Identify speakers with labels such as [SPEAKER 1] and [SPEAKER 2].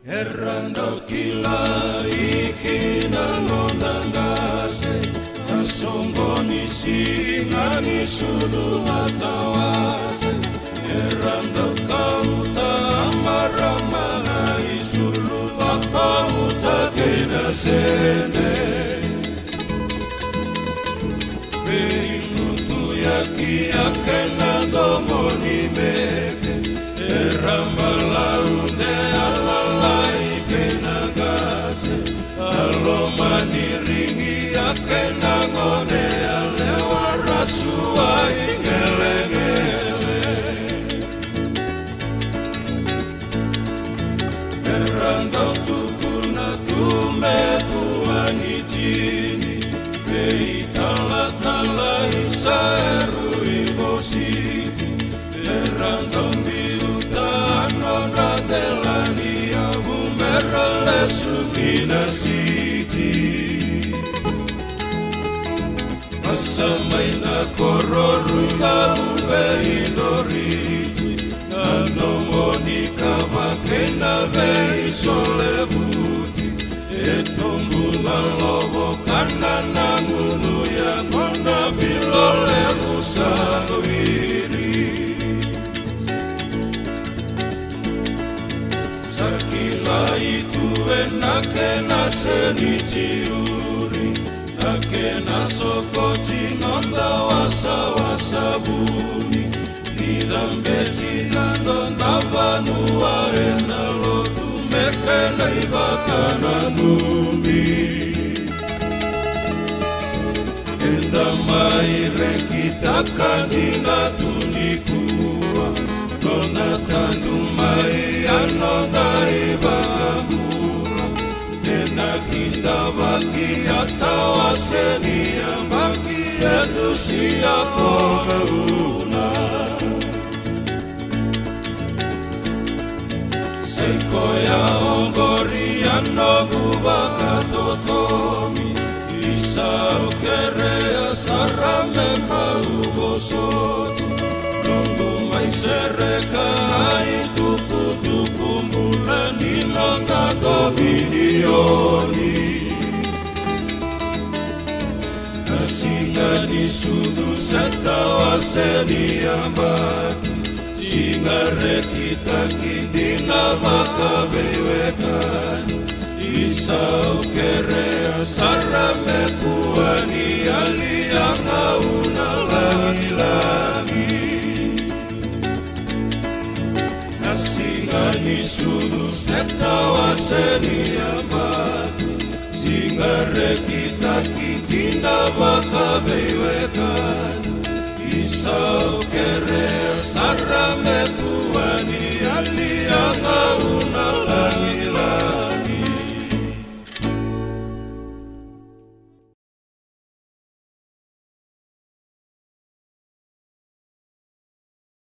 [SPEAKER 1] Errando kila ikinanondangase Asongoni singani sudu hatawase Errando kauta amaramana isulu Apauta kena sene Beilutu yaki akena domoni meke Erambalaunde alalai kenagase Alomani ringi akena ngone alewa rasua ingele-ngele Erando tukuna tumekuani jini Beitala-tala isaeru ibositi Erando Delani abumerale sugina siti Asamaina kororunga ubeidoriti Andomonika makena vei solebuti Etumbula lobo kanana ngunu ya kona bilole musawiri Sakila itu enakena senichiuri Nakena sokoti nonda wasa-wasabuni Nidambeti nandonda vanua enalotu Mekena ibakana numi Endamai rekita kanjina tunikuwa Nona tandumai anodai bakabura Nena kita baki atawaseni yang baki edusia kogeuna Seikoya onggori anogu bakatotomi Isa ukerea sarame paubosoti Sereka itu tuku mulani nonga dobilioni Singa di sudu setawa seni ambaki Singa rekita kitina maka bewekan Isau kerea sarame kuani aliang auna lagi-lagi Singani sudu setawa seni abadi Singa rekita kitina maka bewekan Isau kere